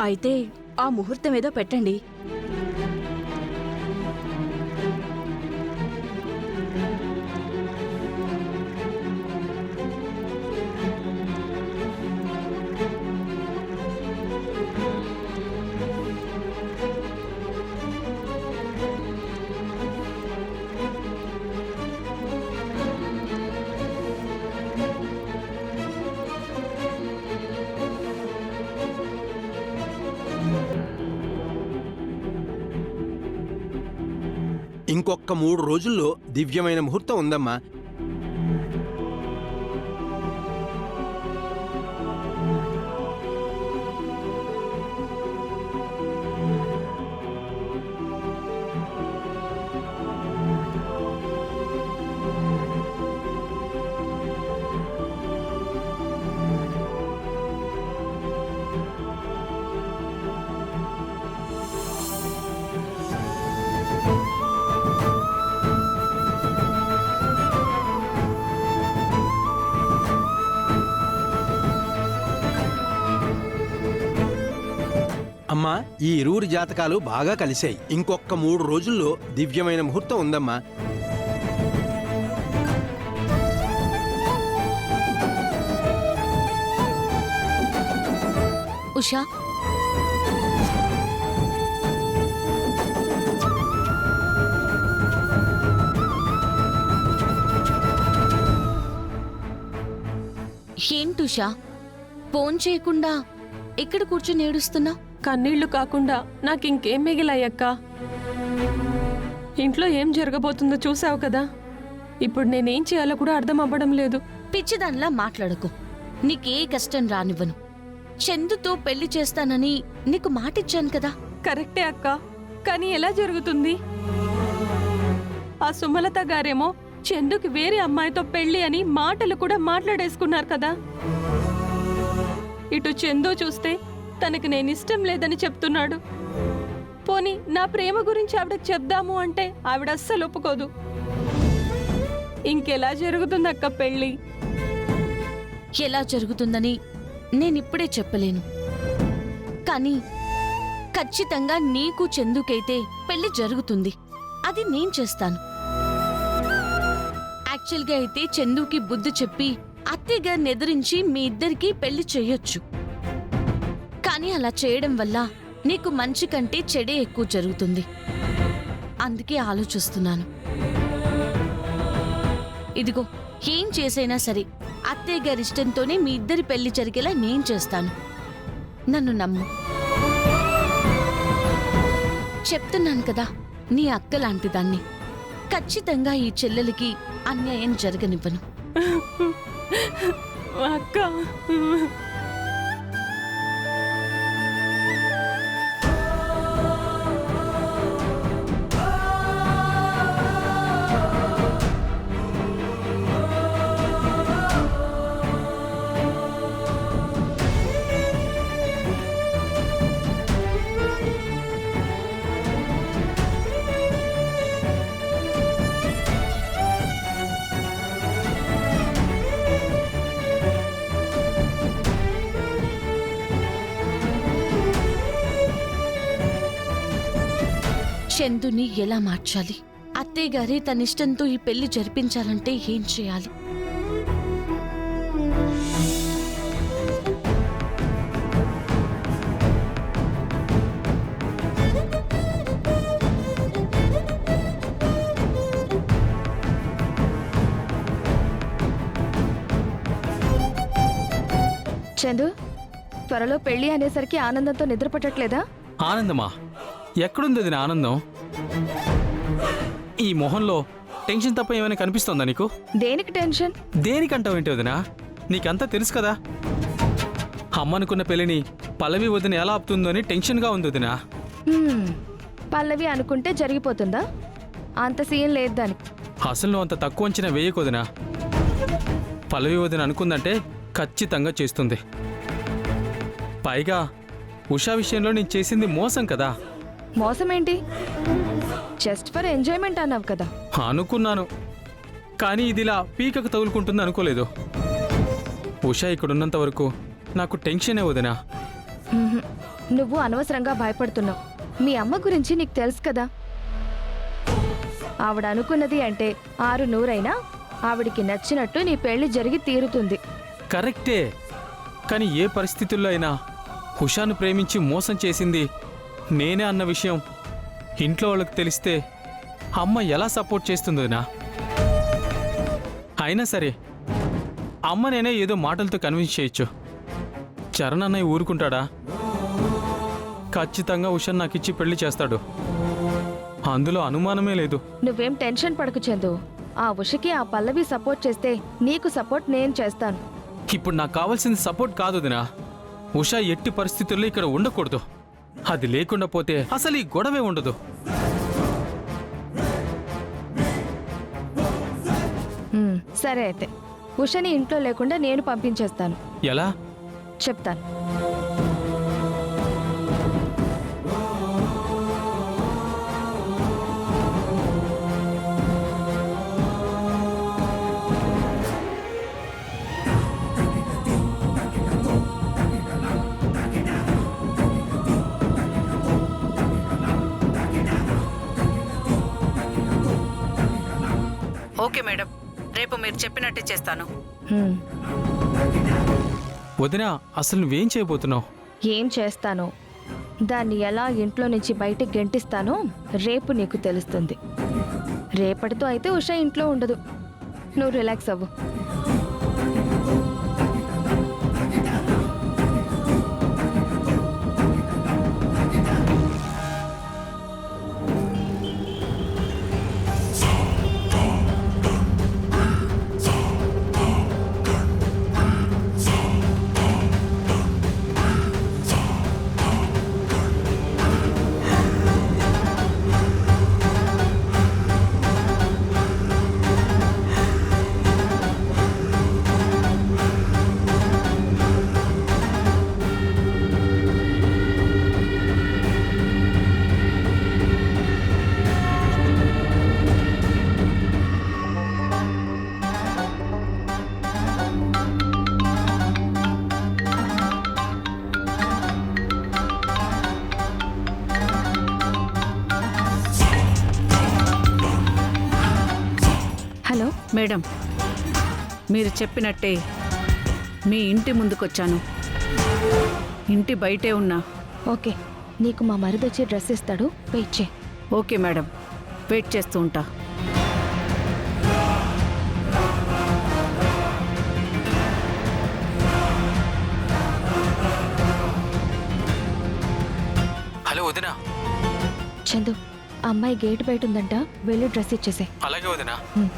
అయితే ఆ ముహూర్తం ఏదో పెట్టండి. ఇంకొక 3 రోజుల్లో దివ్యమైన ముహూర్తం ఉందమ్మా. అమ్మా, ఈ ఇరువురి జాతకాలు బాగా కలిశాయి. ఇంకొక 3 రోజుల్లో దివ్యమైన ముహూర్తం ఉందమ్మా. ఉషా, ఏంటుషా ఫోన్ చేయకుండా ఎక్కడ కూర్చొని ఏడుస్తున్నా? కన్నీళ్లు కాకుండా నాకింకేం మిగిలాయక్క. ఇంట్లో ఏం జరగబోతుందో చూసావు కదా. ఇప్పుడు నేనేం చేయాలో కూడా అర్థం అవ్వడం లేదు. పిచ్చిదానిలా మాట్లాడకు. నీకే కష్టం రానివ్వను. చందుతో పెళ్లి చేస్తానని నీకు మాటిచ్చాను కదా. కరెక్టే అక్క, కానీ ఎలా జరుగుతుంది? ఆ సుమలత గారేమో చందుకి వేరే అమ్మాయితో పెళ్లి అని మాటలు కూడా మాట్లాడేసుకున్నారు కదా. ఇటు చందు చూస్తే తనకి నేనిష్టం లేదని చెప్తున్నాడు. పోనీ నా ప్రేమ గురించి ఆవిడకి చెప్దాము అంటే ఆవిడ అస్సలు ఒప్పుకోదు. ఇంకెలా జరుగుతుందక్క పెళ్లి? ఎలా జరుగుతుందని నేనిప్పుడే చెప్పలేను. కానీ ఖచ్చితంగా నీకు చందుకైతే పెళ్లి జరుగుతుంది. అది నేను చేస్తాను. యాక్చువల్గా అయితే చందుకి బుద్ధి చెప్పి అత్తయ్యగారిని ఎదిరించి మీ ఇద్దరికీ పెళ్లి చెయ్యొచ్చు. కానీ అలా చేయడం వల్ల నీకు మంచి కంటే చెడే ఎక్కువ జరుగుతుంది. అందుకే ఆలోచిస్తున్నాను. ఇదిగో, ఏం చేసైనా సరే అత్తయ్య గారి ఇష్టంతోనే మీ ఇద్దరి పెళ్లి జరిగేలా నేను చేస్తాను. నన్ను నమ్ము. చెప్తున్నాను కదా, నీ అక్క లాంటి దాన్ని. ఖచ్చితంగా ఈ చెల్లెలికి అన్యాయం జరగనివ్వను. అక్క, చందుని ఎలా మార్చాలి? అత్తయ్య గారి తన ఇష్టంతో ఈ పెళ్లి జరిపించాలంటే ఏం చేయాలి? చందు, త్వరలో పెళ్లి అనేసరికి ఆనందంతో నిద్ర పట్టట్లేదా? ఆనందమా? ఎక్కడుంది అది ఆనందం? ఈ మొహంలో టెన్షన్ తప్ప ఏమైనా కనిపిస్తోందా నీకు? దేనికి టెన్షన్? దేనికంటావు ఏంటి వదినా? నీకంతా తెలుసు కదా. అమ్మనుకున్న పెళ్లిని పల్లవి వదిన ఎలా ఆపుతుందో అని టెన్షన్గా ఉంది వదినా. పల్లవి అనుకుంటే జరిగిపోతుందా? అంత సీన్ లేదు దానికి. అసలు నువ్వు అంత తక్కువ అంచనా వేయకొదినా. పల్లవి వదిన అనుకుందంటే ఖచ్చితంగా చేస్తుంది. పైగా ఉషా విషయంలో నేను చేసింది మోసం కదా. మోసం ఏంటి? జస్ట్ ఫర్ ఎంజాయ్మెంట్ అన్నావు కదా. అనుకున్నాను, కానీ ఇదిలా పీకకు తగులుకుంటుంది అనుకోలేదు. ఉషా ఇక్కడున్నంత వరకు నాకు టెన్షనే వదినా. నువ్వు అనవసరంగా భయపడుతున్నావు. మీ అమ్మ గురించి నీకు తెలుసు కదా. ఆవిడ అనుకున్నది అంటే 6 ఆవిడికి నచ్చినట్టు నీ పెళ్లి జరిగి తీరుతుంది. కరెక్టే, కానీ ఏ పరిస్థితుల్లో అయినా ఉషాను ప్రేమించి మోసం చేసింది నేనే అన్న విషయం ఇంట్లో వాళ్ళకి తెలిస్తే అమ్మ ఎలా సపోర్ట్ చేస్తుందో వదినా. అయినా సరే అమ్మ నేనే ఏదో మాటలతో కన్విన్స్ చేయొచ్చు. చరణ్ అన్నయ్య ఊరుకుంటాడా? ఖచ్చితంగా ఉషాను నాకిచ్చి పెళ్లి చేస్తాడు, అందులో అనుమానమే లేదు. నువ్వేం టెన్షన్ పడకు చందు. ఆ ఉషకి ఆ పల్లవి సపోర్ట్ చేస్తే నీకు సపోర్ట్ నేను చేస్తాను. ఇప్పుడు నాకు కావాల్సింది సపోర్ట్ కాదు వదినా. ఉషా ఎట్టి పరిస్థితుల్లో ఇక్కడ ఉండకూడదు. అది లేకుండా పోతే అసలు ఈ గొడవే ఉండదు. సరే అయితే ఉషని ఇంట్లో లేకుండా నేను పంపించేస్తాను. ఎలా? చెప్తాను. ఓకే మేడం, రేపు మీరు చెప్పినట్టే చేస్తాను. హ్మ్. వదినా, అసలు నువ్వేం చేయబోతున్నావు? ఏం చేస్తానో, దాన్ని ఎలా ఇంట్లో నుంచి బయటికి గెంటిస్తానో రేపు నీకు తెలుస్తుంది. రేపటితో అయితే ఉషా ఇంట్లో ఉండదు. నువ్వు రిలాక్స్ అవ్వు. హలో మేడం, మీరు చెప్పినట్టే మీ ఇంటి ముందుకొచ్చాను. ఇంటి బయటే ఉన్నా. ఓకే, నీకు మా మరిదొచ్చి డ్రెస్ ఇస్తాడు, వెయిట్ చేయి. ఓకే మేడం, వెయిట్ చేస్తూ ఉంటా. హలో వదినా. చందు, ఆ అమ్మాయి గేట్ బయట ఉందంట, వెళ్ళి డ్రెస్ ఇచ్చేసే. అలాగే వదినా. హ్మ్.